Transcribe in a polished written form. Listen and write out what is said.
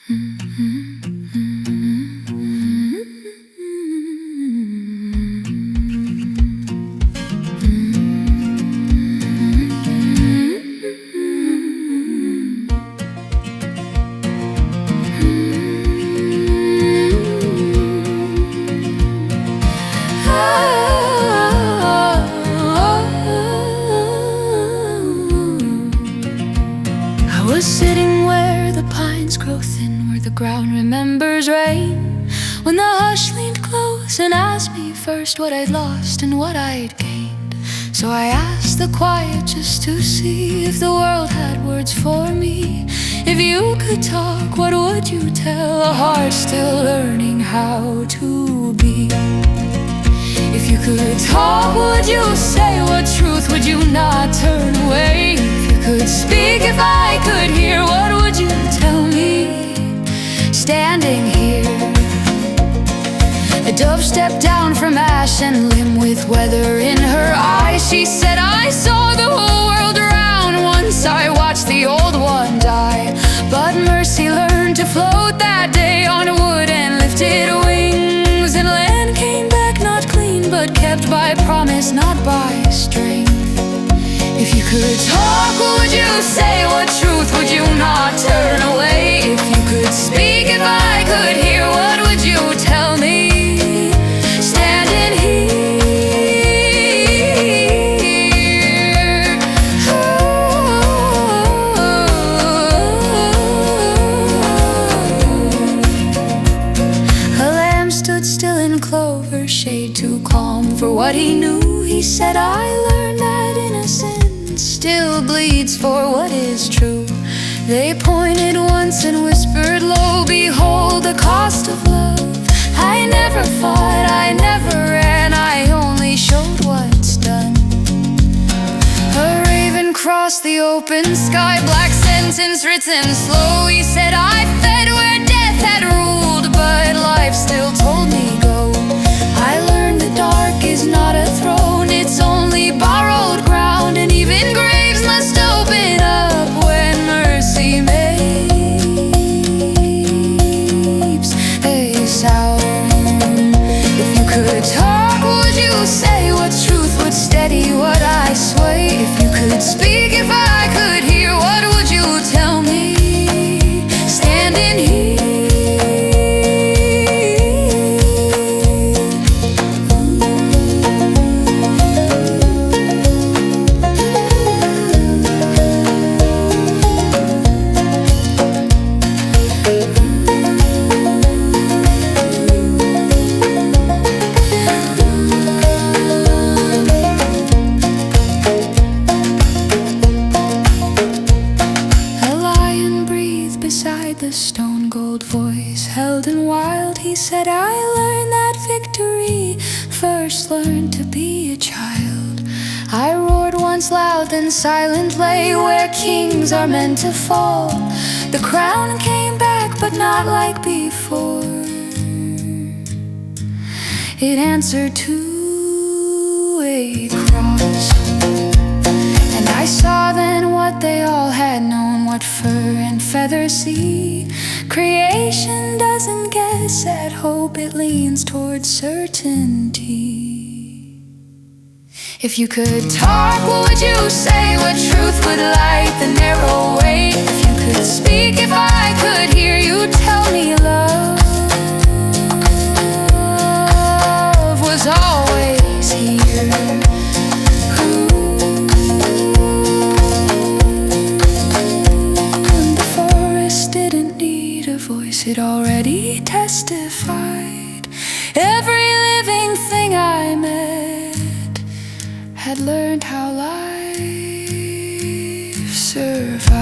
I was sitting where the pines grow thin, where the ground remembers rain, when the hush leaned close and asked me first what I'd lost and what I'd gained. So I asked the quiet just to see if the world had words for me. If you could talk, what would you tell a heart still learning how to be? If you could talk, would you say? What truth would you not turn away? If you could speak, if I could hear, what would you tell me? Standing here, a dove stepped down from ash and limb with weather in her eyes. She said, I saw the whole world around once I watched the old one die. But mercy learned to float that day on wood and lifted wings, and land came back not clean, but kept by promise, not by strength. If you could talk, what would you say? What truth would you not turn away? If you could speak, if I could hear, what would you tell me? Standing here, a lamb stood still in clover shade, too calm for what he knew. He said, I learned that innocence still bleeds for what is true. They pointed once and whispered low, behold the cost of love. I never fought, I never ran, I only showed what's done. A raven crossed the open sky, black sentence written slow. He said, I fed where death had ruled, but life still told me go. I learned the dark is not a throne, it's only borrowed ground, and even graves must open up when mercy makes a sound. If you could talk, would you say? What truth would steady what I sway? If you could speak, if I could hear, what would you tell me? Standing here, the stone gold voice held and wild. He said, I learned that victory first learned to be a child. I roared once loud, then silent lay where kings are meant to fall. The crown came back, but not like before. It answered to a cross, and I saw then what they all had known, what fur and feathers see. Creation doesn't guess at hope, it leans towards certainty. If you could talk, what would you say? What truth would light the narrow way? If you could speak, if I could hear, you tell me love was always here. It already testified. Every living thing I met had learned how life survives.